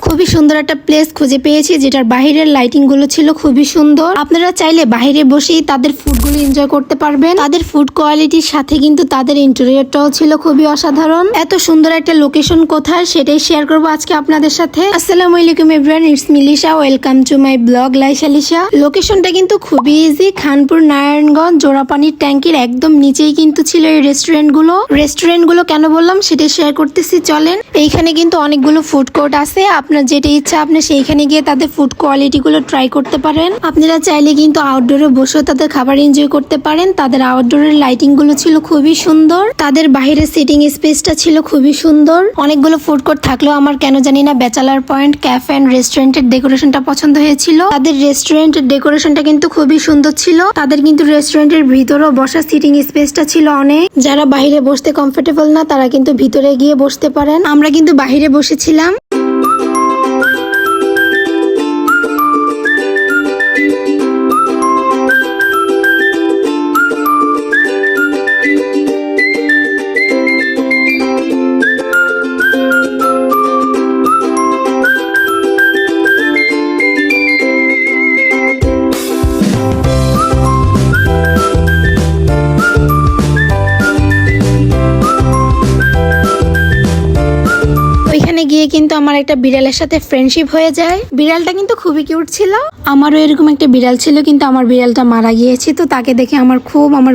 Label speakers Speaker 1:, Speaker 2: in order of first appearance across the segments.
Speaker 1: খুবই সুন্দর একটা প্লেস খুঁজে পেয়েছি যেটার বাহিরের লাইটিং গুলো ছিল খুবই সুন্দর। আপনারা চাইলে বাইরে বসেই তাদের ফুড গুলো এনজয় করতে পারবেন। তাদের ফুড কোয়ালিটির সাথে কিন্তু তাদের ইন্টেরিয়রটাও ছিল খুবই অসাধারণ। এত সুন্দর একটা লোকেশন কোথায় সেটাই শেয়ার করবো আজকে আপনাদের সাথে। আসসালামু আলাইকুম everyone, it's Milisha, welcome to my blog লাইসা লিসা। লোকেশনটা কিন্তু খুবই ইজি। খানপুর নারায়ণগঞ্জ জোড়াপানির ট্যাঙ্কির একদম নিচেই কিন্তু ছিল এই রেস্টুরেন্ট গুলো কেন বললাম সেটা শেয়ার করতেছি, চলেন। এইখানে কিন্তু অনেকগুলো ফুড কোর্ট আছে। আপনার যেটা ইচ্ছা আপনি সেইখানে গিয়ে তাদের ফুড কোয়ালিটি গুলো ট্রাই করতে পারেন। আপনারা চাইলে কিন্তু আউটডোরে বসেও তাদের খাবার এনজয় করতে পারেন। তাদের আউটডোরের লাইটিং গুলো ছিল খুবই সুন্দর। তাদের বাইরে সিটিং স্পেসটা ছিল খুবই সুন্দর। অনেকগুলো ফুড কোর্ট থাকলেও আমার কেন জানি না ব্যাচেলার পয়েন্ট ক্যাফে এন্ড রেস্টুরেন্টের ডেকোরেশনটা পছন্দ হয়েছিল। তাদের রেস্টুরেন্টের ডেকোরেশনটা কিন্তু খুবই সুন্দর ছিল। তাদের কিন্তু রেস্টুরেন্টের ভিতরেও বসার সিটিং স্পেসটা ছিল অনেক। যারা বাইরে বসতে কমফোর্টেবল না তারা কিন্তু ভিতরে গিয়ে বসতে পারেন। আমরা কিন্তু বাইরে বসেছিলাম। ওইখানে গিয়ে কিন্তু আমার একটা বিড়ালের সাথে ফ্রেন্ডশিপ হয়ে যায়। বিড়ালটা কিন্তু খুবই কিউট ছিল। আমারও এরকম একটা বিড়াল ছিল, কিন্তু আমার বিড়ালটা মারা গিয়েছে। তো তাকে দেখে আমার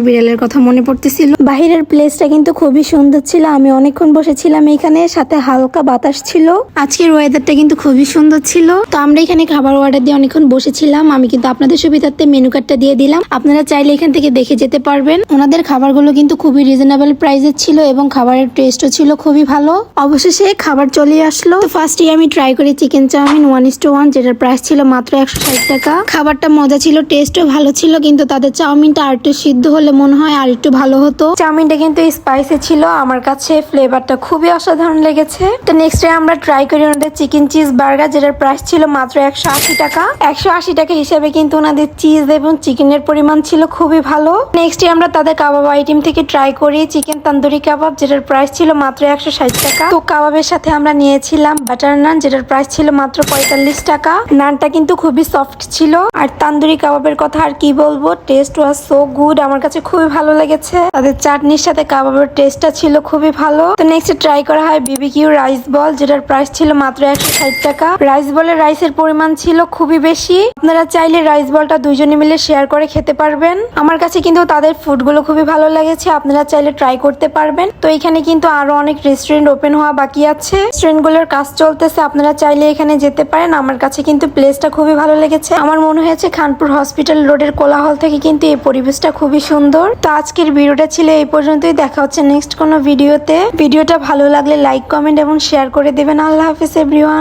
Speaker 1: বিড়ালের কথা মনে পড়তেছিল। বাহিরের প্লেসটা কিন্তু খুবই সুন্দর ছিল। আমি অনেকক্ষণ বসেছিলাম এখানে, সাথে হালকা বাতাস ছিল। আজকের ওয়েদারটা কিন্তু খুবই সুন্দর ছিল। তো আমরা এখানে খাবার অর্ডার দিয়ে অনেকক্ষণ বসেছিলাম। আমি কিন্তু আপনাদের সুবিধার্থে মেনু কার্ডটা দিয়ে দিলাম, আপনারা চাইলে এখান থেকে দেখে যেতে পারবেন। ওনাদের খাবারগুলো কিন্তু খুবই রিজনেবল প্রাইসের ছিল এবং খাবারের টেস্টও ছিল খুবই ভালো। অবশেষে খাবার চলে আসলো। তো ফার্স্টে আমি ট্রাই করি চিকেন চাউমিন 1:1, যেটার প্রাইস ছিল মাত্র 160 টাকা। খাবারটা মজা ছিল, টেস্টও ভালো ছিল, কিন্তু তাদের চাউমিনটা আর একটু সিদ্ধ হলে মনে হয় আর একটু ভালো হতো। চাউমিনটা কিন্তু স্পাইসি ছিল, আমার কাছে ফ্লেভারটা খুবই অসাধারণ লেগেছে। তো নেক্সট আমরা ট্রাই করি ওনাদের চিকেন চিজ বার্গার, যেটার প্রাইস ছিল মাত্র 180 টাকা। 180 টাকা হিসাবে কিন্তু ওনাদের চিজ এবং চিকেনের পরিমাণ ছিল খুবই ভালো। নেক্সট আমরা তাদের কাবাব আইটেম থেকে ট্রাই করি চিকেন তন্দুরি কাবাব, যেটার প্রাইস ছিল মাত্র 160 টাকা। তো কাবাবের সাথে আমরা নিয়েছিলাম বাটার নান, যেটার প্রাইস ছিল মাত্র 45 টাকা। নানটা কিন্তু খুবই সফট ছিল। আর তান্দুরি কাবাবের কথা আর কি বলবো, টেস্ট ওয়াজ সো গুড, আমার কাছে খুবই ভালো লেগেছে। তাদের চাটনির সাথে কাবাবের টেস্টটা ছিল খুবই ভালো। তো নেক্সট ট্রাই করা হয় বিবিকিউ রাইস বল, যেটার প্রাইস ছিল মাত্র 160 টাকা। রাইস বলের রাইসের পরিমাণ ছিল খুবই বেশি। আপনারা চাইলে রাইস বলটা দুইজনে মিলে শেয়ার করে খেতে পারবেন। আমার কাছে কিন্তু তাদের ফুডগুলো খুবই ভালো লেগেছে, আপনারা চাইলে ট্রাই করতে পারবেন। তো এখানে কিন্তু আরো অনেক রেস্টুরেন্ট ওপেন হওয়া বাকি আছে। রেস্টুরেন্টগুলোর কাজ চলতেছে, আপনারা চাইলে এখানে যেতে পারেন। আমার কাছে কিন্তু প্লেসটা খুবই ভালো লেগেছে। আমার মনে হয়েছে খানপুর হসপিটাল রোডের কোলাহল থেকে কিন্তু এই পরিবেশটা খুবই সুন্দর। তো আজকের ভিডিওটা ছিল এই পর্যন্তই। দেখা হচ্ছে নেক্সট কোনো ভিডিওতে। ভিডিওটা ভালো লাগলে লাইক, কমেন্ট এবং শেয়ার করে দেবেন। আল্লাহ হাফেজ এভরিওয়ান।